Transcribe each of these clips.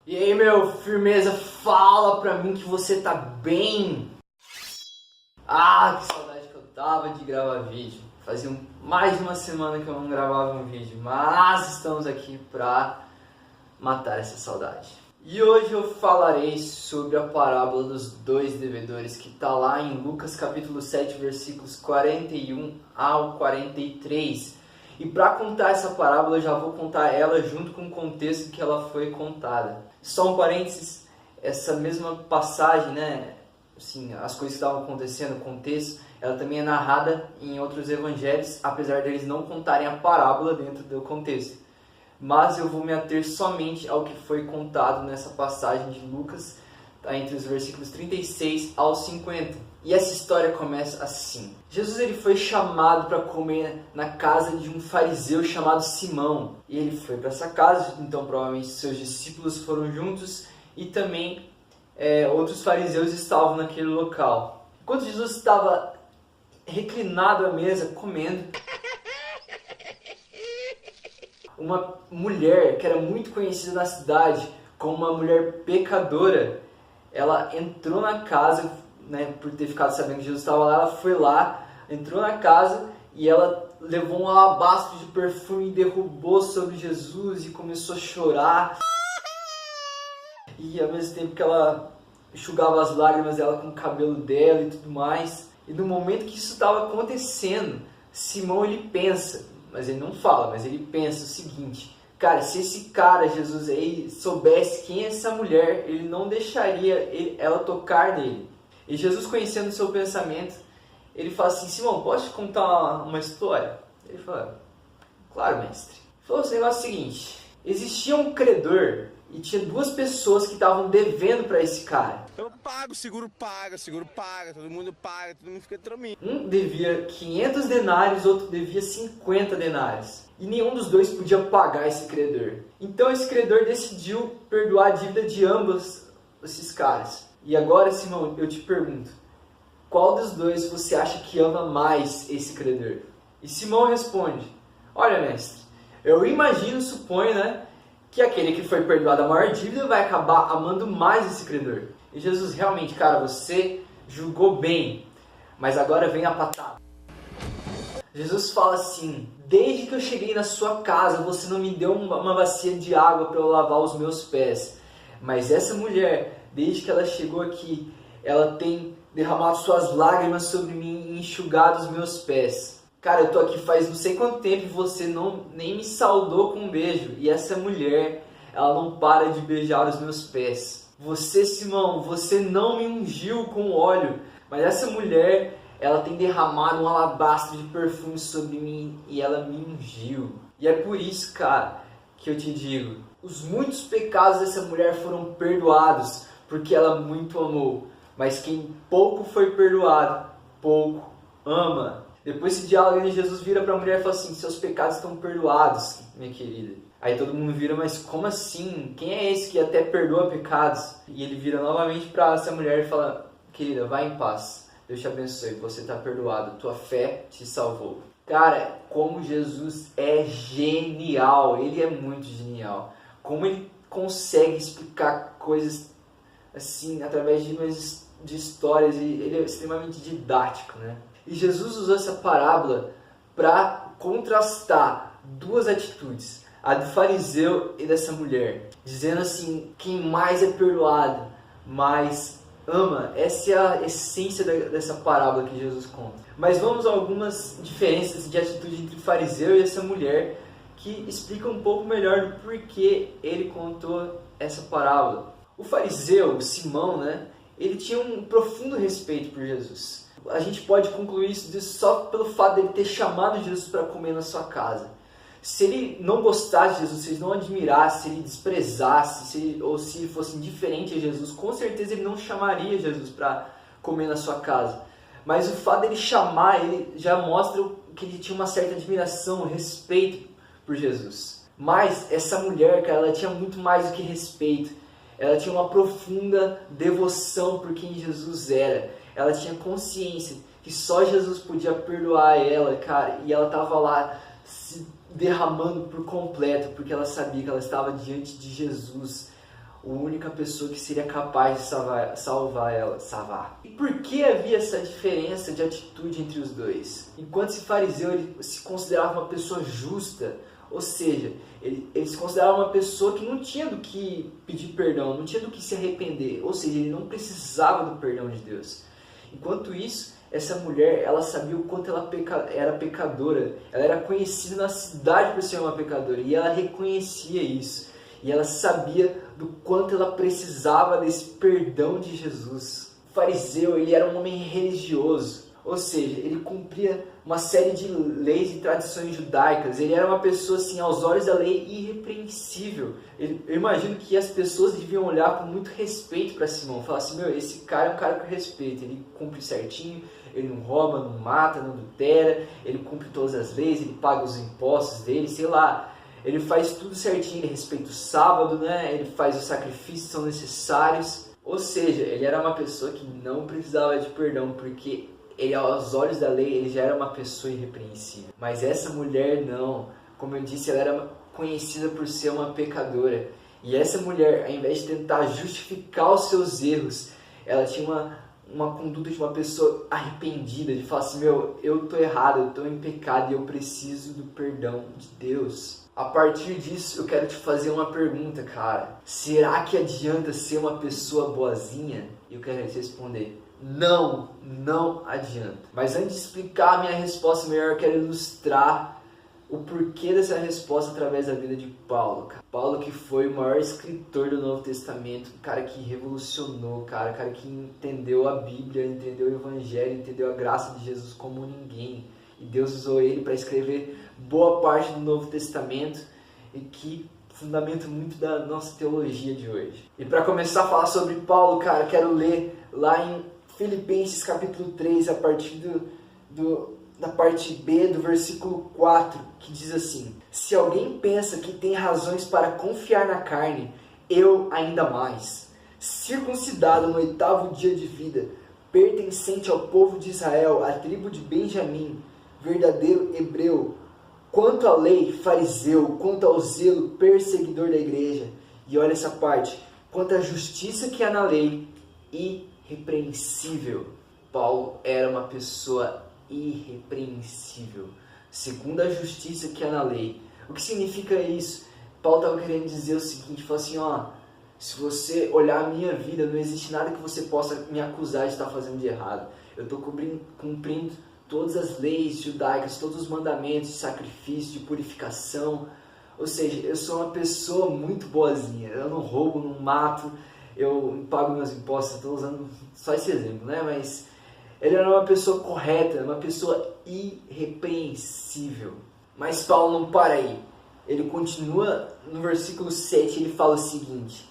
E aí, meu, firmeza, fala pra mim que você tá bem. Ah, que saudade que eu tava de gravar vídeo. Fazia mais de uma semana que eu não gravava um vídeo, mas estamos aqui pra matar essa saudade. E hoje eu falarei sobre a parábola dos dois devedores, que tá lá em Lucas capítulo 7, versículos 41 ao 43. E para contar essa parábola, eu já vou contar ela junto com o contexto que ela foi contada. Só um parênteses, essa mesma passagem, né, assim, as coisas que estavam acontecendo, o contexto, ela também é narrada em outros evangelhos, apesar deles não contarem a parábola dentro do contexto. Mas eu vou me ater somente ao que foi contado nessa passagem de Lucas, tá, entre os versículos 36 ao 50. E essa história começa assim. Jesus ele foi chamado para comer na casa de um fariseu chamado Simão. E ele foi para essa casa, então provavelmente seus discípulos foram juntos e também outros fariseus estavam naquele local. Enquanto Jesus estava reclinado à mesa comendo, uma mulher que era muito conhecida na cidade como uma mulher pecadora, ela entrou na casa, né, por ter ficado sabendo que Jesus estava lá, ela foi lá, entrou na casa e ela levou um alabastro de perfume e derrubou sobre Jesus e começou a chorar. E ao mesmo tempo que ela enxugava as lágrimas dela com o cabelo dela e tudo mais. E no momento que isso estava acontecendo, Simão ele pensa, mas ele não fala, mas ele pensa o seguinte: cara, se esse cara, Jesus, aí soubesse quem é essa mulher, ele não deixaria ela tocar nele. E Jesus, conhecendo o seu pensamento, ele fala assim: Simão, posso te contar uma história? Ele fala: claro, mestre. Ele falou: o negócio é o seguinte, existia um credor e tinha duas pessoas que estavam devendo para esse cara. Eu pago, seguro paga, todo mundo fica tranquilo. Um devia 500 denários, outro devia 50 denários. E nenhum dos dois podia pagar esse credor. Então esse credor decidiu perdoar a dívida de ambos esses caras. E agora, Simão, eu te pergunto, qual dos dois você acha que ama mais esse credor? E Simão responde: olha, mestre, eu imagino, suponho, né, que aquele que foi perdoado a maior dívida vai acabar amando mais esse credor. E Jesus, realmente, cara, você julgou bem, mas agora vem a patada. Jesus fala assim: desde que eu cheguei na sua casa, você não me deu uma bacia de água para eu lavar os meus pés. Mas essa mulher, desde que ela chegou aqui, ela tem derramado suas lágrimas sobre mim e enxugado os meus pés. Cara, eu tô aqui faz não sei quanto tempo e você nem me saudou com um beijo. E essa mulher, ela não para de beijar os meus pés. Você, Simão, você não me ungiu com óleo, mas essa mulher, ela tem derramado um alabastro de perfume sobre mim e ela me ungiu. E é por isso, cara, que eu te digo, os muitos pecados dessa mulher foram perdoados, porque ela muito amou. Mas quem pouco foi perdoado, pouco ama. Depois desse diálogo, Jesus vira para a mulher e fala assim: seus pecados estão perdoados, minha querida. Aí todo mundo vira: mas como assim? Quem é esse que até perdoa pecados? E ele vira novamente para essa mulher e fala: querida, vá em paz. Deus te abençoe, você está perdoado. Tua fé te salvou. Cara, como Jesus é genial. Ele é muito genial. Como ele consegue explicar coisas assim, através de histórias. E ele é extremamente didático, né? E Jesus usou essa parábola para contrastar duas atitudes, a do fariseu e dessa mulher, dizendo assim: quem mais é perdoado, mais ama. Essa é a essência dessa parábola que Jesus conta. Mas vamos a algumas diferenças de atitude entre o fariseu e essa mulher, que explicam um pouco melhor do porquê ele contou essa parábola. O fariseu, Simão, né, ele tinha um profundo respeito por Jesus. A gente pode concluir isso só pelo fato dele ter chamado Jesus para comer na sua casa. Se ele não gostasse de Jesus, se ele não admirasse, se ele desprezasse, ou se ele fosse indiferente a Jesus, com certeza ele não chamaria Jesus para comer na sua casa. Mas o fato dele chamar, ele já mostra que ele tinha uma certa admiração, respeito por Jesus. Mas essa mulher, cara, ela tinha muito mais do que respeito. Ela tinha uma profunda devoção por quem Jesus era. Ela tinha consciência que só Jesus podia perdoar ela, cara. E ela estava lá se derramando por completo, porque ela sabia que ela estava diante de Jesus, a única pessoa que seria capaz de salvar ela. E por que havia essa diferença de atitude entre os dois? Enquanto esse fariseu ele se considerava uma pessoa justa, ou seja, ele se considerava uma pessoa que não tinha do que pedir perdão, não tinha do que se arrepender, ou seja, ele não precisava do perdão de Deus. Enquanto isso, essa mulher, ela sabia o quanto ela era pecadora, ela era conhecida na cidade por ser uma pecadora, e ela reconhecia isso, e ela sabia do quanto ela precisava desse perdão de Jesus. O fariseu, ele era um homem religioso, ou seja, ele cumpria uma série de leis e tradições judaicas. Ele era uma pessoa, assim, aos olhos da lei, irrepreensível. Eu imagino que as pessoas deviam olhar com muito respeito para Simão. Falar assim, esse cara é um cara que eu respeito. Ele cumpre certinho, ele não rouba, não mata, não adultera. Ele cumpre todas as leis, ele paga os impostos dele, sei lá. Ele faz tudo certinho, ele respeita o sábado, né? Ele faz os sacrifícios que são necessários. Ou seja, ele era uma pessoa que não precisava de perdão, porque ele, aos olhos da lei, ele já era uma pessoa irrepreensível. Mas essa mulher não. Como eu disse, ela era conhecida por ser uma pecadora. E essa mulher, ao invés de tentar justificar os seus erros, ela tinha uma conduta de uma pessoa arrependida, de falar assim, eu tô errado, eu tô em pecado e eu preciso do perdão de Deus. A partir disso, eu quero te fazer uma pergunta, cara. Será que adianta ser uma pessoa boazinha? E eu quero te responder. Não adianta. Mas antes de explicar a minha resposta melhor, eu quero ilustrar o porquê dessa resposta através da vida de Paulo. Paulo, que foi o maior escritor do Novo Testamento, um cara que revolucionou, cara que entendeu a Bíblia, entendeu o Evangelho, entendeu a graça de Jesus como ninguém. E Deus usou ele para escrever boa parte do Novo Testamento e que fundamenta muito da nossa teologia de hoje. E para começar a falar sobre Paulo, cara, quero ler lá em Filipenses capítulo 3, a partir da parte B do versículo 4, que diz assim: se alguém pensa que tem razões para confiar na carne, eu ainda mais. Circuncidado no 8º dia de vida, pertencente ao povo de Israel, à tribo de Benjamim, verdadeiro hebreu, quanto à lei, fariseu, quanto ao zelo, perseguidor da igreja. E olha essa parte, quanto à justiça que há na lei, irrepreensível. Paulo era uma pessoa irrepreensível, segundo a justiça que há na lei. O que significa isso? Paulo estava querendo dizer o seguinte, falou assim, se você olhar a minha vida, não existe nada que você possa me acusar de estar fazendo de errado. Eu estou cumprindo todas as leis judaicas, todos os mandamentos de sacrifício, de purificação. Ou seja, eu sou uma pessoa muito boazinha. Eu não roubo, não mato, eu pago meus impostos. Estou usando só esse exemplo, né? Mas ele era uma pessoa correta, uma pessoa irrepreensível. Mas Paulo não para aí. Ele continua no versículo 7, ele fala o seguinte: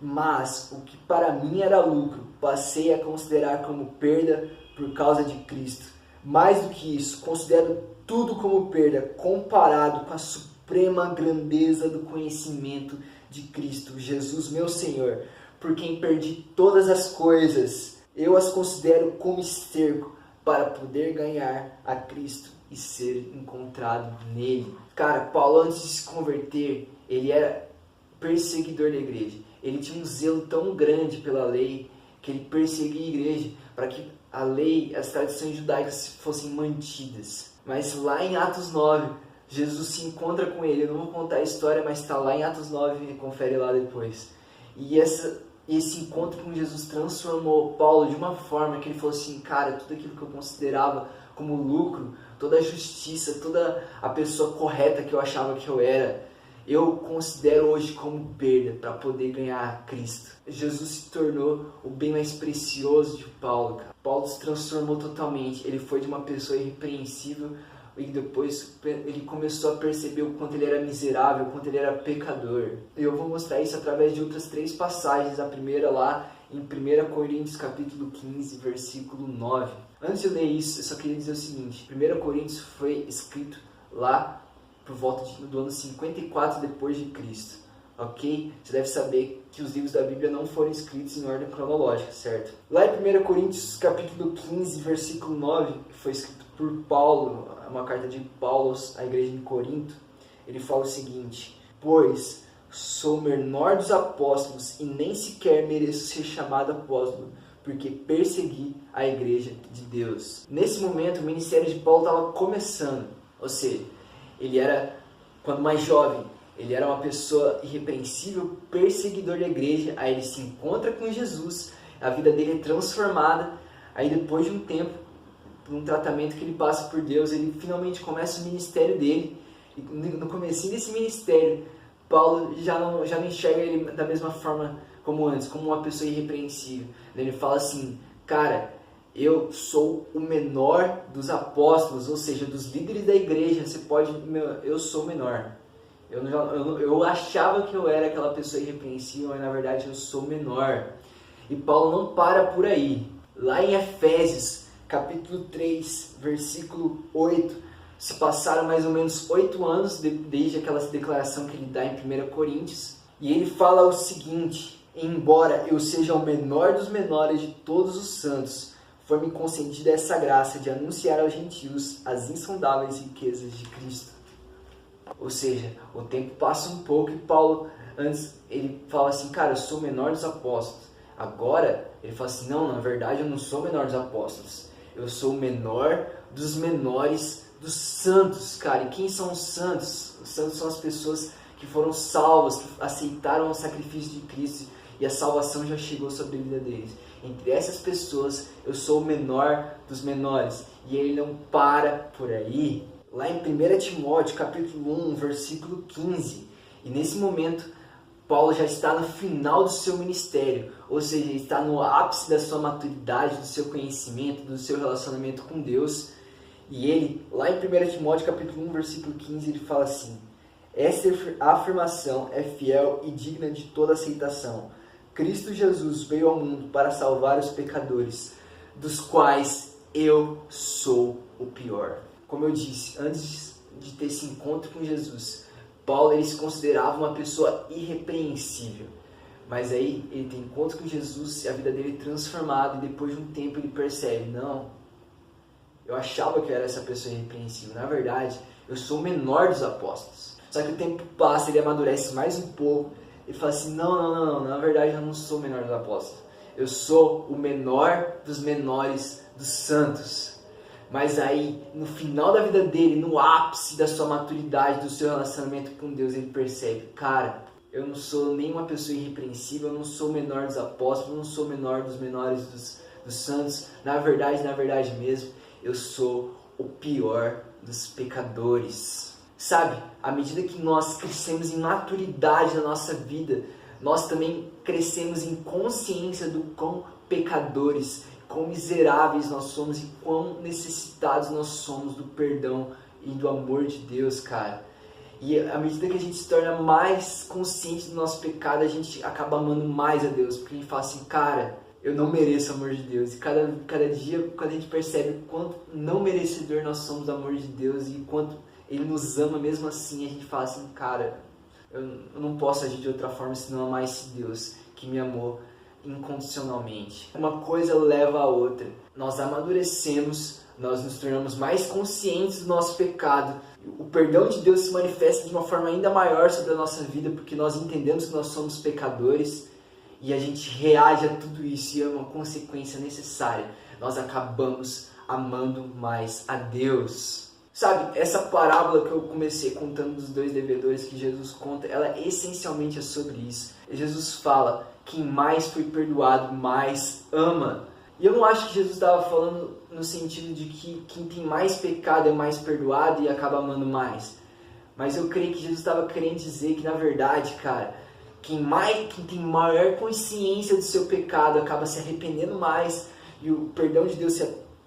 mas o que para mim era lucro, passei a considerar como perda por causa de Cristo. Mais do que isso, considero tudo como perda comparado com a suprema grandeza do conhecimento de Cristo Jesus, meu Senhor, por quem perdi todas as coisas. Eu as considero como esterco para poder ganhar a Cristo e ser encontrado nele. Cara, Paulo, antes de se converter, ele era perseguidor da igreja. Ele tinha um zelo tão grande pela lei que ele perseguia a igreja para que a lei, as tradições judaicas fossem mantidas. Mas lá em Atos 9, Jesus se encontra com ele. Eu não vou contar a história, mas está lá em Atos 9, confere lá depois. E esse encontro com Jesus transformou Paulo de uma forma que ele falou assim, cara, tudo aquilo que eu considerava como lucro, toda a justiça, toda a pessoa correta que eu achava que eu era, eu considero hoje como perda para poder ganhar Cristo. Jesus se tornou o bem mais precioso de Paulo, cara. Paulo se transformou totalmente. Ele foi de uma pessoa irrepreensível e depois ele começou a perceber o quanto ele era miserável, o quanto ele era pecador. Eu vou mostrar isso através de outras 3 passagens. A primeira lá em 1 Coríntios capítulo 15, versículo 9. Antes de eu ler isso, eu só queria dizer o seguinte: 1 Coríntios foi escrito lá por volta do ano 54 depois de Cristo, ok? Você deve saber que os livros da Bíblia não foram escritos em ordem cronológica, certo? Lá em 1 Coríntios capítulo 15, versículo 9, foi escrito por Paulo, uma carta de Paulo à igreja de Corinto. Ele fala o seguinte: pois sou o menor dos apóstolos e nem sequer mereço ser chamado apóstolo, porque persegui a igreja de Deus. Nesse momento, o ministério de Paulo estava começando, ou seja, ele era, quando mais jovem, ele era uma pessoa irrepreensível, perseguidor da igreja. Aí ele se encontra com Jesus, a vida dele é transformada. Aí depois de um tempo, por um tratamento que ele passa por Deus, ele finalmente começa o ministério dele. E no comecinho desse ministério, Paulo já não enxerga ele da mesma forma como antes, como uma pessoa irrepreensível. Ele fala assim, cara, eu sou o menor dos apóstolos, ou seja, dos líderes da igreja. Eu sou o menor. Eu achava que eu era aquela pessoa irrepreensível, mas na verdade eu sou menor. E Paulo não para por aí. Lá em Efésios, capítulo 3, versículo 8, se passaram mais ou menos 8 anos desde aquela declaração que ele dá em 1 Coríntios. E ele fala o seguinte, embora eu seja o menor dos menores de todos os santos, foi-me concedida essa graça de anunciar aos gentios as insondáveis riquezas de Cristo. Ou seja, o tempo passa um pouco e Paulo, antes, ele fala assim, cara, eu sou o menor dos apóstolos. Agora, ele fala assim, não, na verdade eu não sou o menor dos apóstolos. Eu sou o menor dos menores dos santos, cara. E quem são os santos? Os santos são as pessoas que foram salvas, que aceitaram o sacrifício de Cristo e a salvação já chegou sobre a vida deles. Entre essas pessoas, eu sou o menor dos menores. E ele não para por aí. Lá em 1 Timóteo, capítulo 1, versículo 15. E nesse momento, Paulo já está no final do seu ministério. Ou seja, ele está no ápice da sua maturidade, do seu conhecimento, do seu relacionamento com Deus. E ele, lá em 1 Timóteo, capítulo 1, versículo 15, ele fala assim, esta afirmação é fiel e digna de toda aceitação. Cristo Jesus veio ao mundo para salvar os pecadores, dos quais eu sou o pior. Como eu disse, antes de ter esse encontro com Jesus, Paulo ele se considerava uma pessoa irrepreensível. Mas aí ele tem encontro com Jesus, a vida dele é transformada e depois de um tempo ele percebe, não, eu achava que eu era essa pessoa irrepreensível. Na verdade, eu sou o menor dos apóstolos. Só que o tempo passa, ele amadurece mais um pouco. Ele fala assim, não, na verdade eu não sou o menor dos apóstolos. Eu sou o menor dos menores dos santos. Mas aí, no final da vida dele, no ápice da sua maturidade, do seu relacionamento com Deus, ele percebe, cara, eu não sou nenhuma pessoa irrepreensível, eu não sou o menor dos apóstolos, eu não sou o menor dos menores dos santos. Na verdade mesmo, eu sou o pior dos pecadores. Sabe, à medida que nós crescemos em maturidade na nossa vida, nós também crescemos em consciência do quão pecadores, quão miseráveis nós somos e quão necessitados nós somos do perdão e do amor de Deus, cara. E à medida que a gente se torna mais consciente do nosso pecado, a gente acaba amando mais a Deus, porque a gente fala assim, cara, eu não mereço o amor de Deus. E cada dia, quando a gente percebe o quanto não merecedor nós somos do amor de Deus e quanto Ele nos ama mesmo assim, a gente fala assim, cara, eu não posso agir de outra forma senão amar esse Deus que me amou incondicionalmente. Uma coisa leva a outra. Nós amadurecemos, nós nos tornamos mais conscientes do nosso pecado. O perdão de Deus se manifesta de uma forma ainda maior sobre a nossa vida, porque nós entendemos que nós somos pecadores e a gente reage a tudo isso e é uma consequência necessária. Nós acabamos amando mais a Deus. Sabe, essa parábola que eu comecei contando dos 2 devedores que Jesus conta, ela essencialmente é sobre isso. Jesus fala, quem mais foi perdoado, mais ama. E eu não acho que Jesus estava falando no sentido de que quem tem mais pecado é mais perdoado e acaba amando mais. Mas eu creio que Jesus estava querendo dizer que, na verdade, cara, quem tem maior consciência do seu pecado acaba se arrependendo mais e o perdão de Deus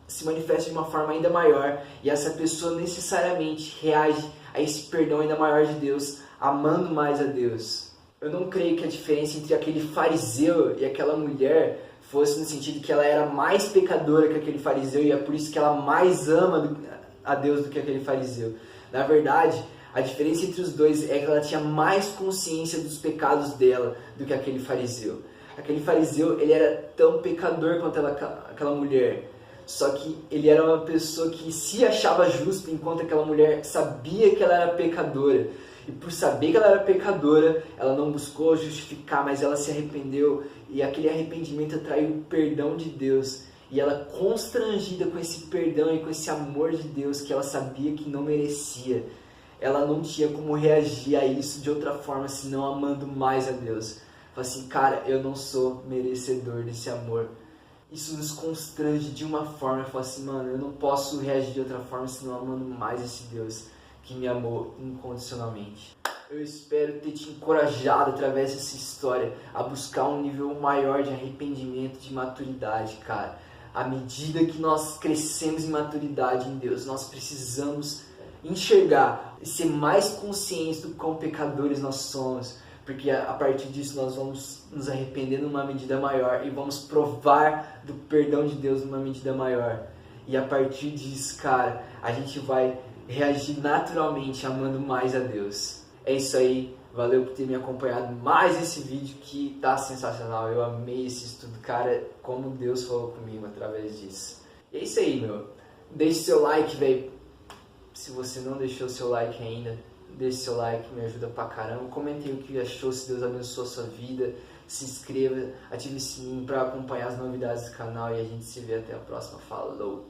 se manifesta de uma forma ainda maior e essa pessoa necessariamente reage a esse perdão ainda maior de Deus, amando mais a Deus. Eu não creio que a diferença entre aquele fariseu e aquela mulher fosse no sentido que ela era mais pecadora que aquele fariseu e é por isso que ela mais ama a Deus do que aquele fariseu. Na verdade, a diferença entre os dois é que ela tinha mais consciência dos pecados dela do que aquele fariseu. Aquele fariseu, ele era tão pecador quanto aquela mulher. Só que ele era uma pessoa que se achava justo, enquanto aquela mulher sabia que ela era pecadora. E por saber que ela era pecadora, ela não buscou justificar, mas ela se arrependeu. E aquele arrependimento atraiu o perdão de Deus. E ela, constrangida com esse perdão e com esse amor de Deus que ela sabia que não merecia, ela não tinha como reagir a isso de outra forma, senão amando mais a Deus. Fala assim, cara, eu não sou merecedor desse amor. Isso nos constrange de uma forma, fala assim, mano, eu não posso reagir de outra forma, senão amando mais esse Deus que me amou incondicionalmente. Eu espero ter te encorajado através dessa história a buscar um nível maior de arrependimento, de maturidade, cara. À medida que nós crescemos em maturidade em Deus, nós precisamos enxergar e ser mais conscientes do quão pecadores nós somos, porque a partir disso nós vamos nos arrepender numa medida maior e vamos provar do perdão de Deus numa medida maior. E a partir disso, cara, a gente vai reagir naturalmente amando mais a Deus. É isso aí, valeu por ter me acompanhado mais esse vídeo que tá sensacional. Eu amei esse estudo, cara, como Deus falou comigo através disso. E é isso aí, meu. Deixe seu like, velho. Se você não deixou seu like ainda, deixe seu like, me ajuda pra caramba. Comente aí o que achou, se Deus abençoou a sua vida. Se inscreva, ative o sininho pra acompanhar as novidades do canal e a gente se vê até a próxima. Falou!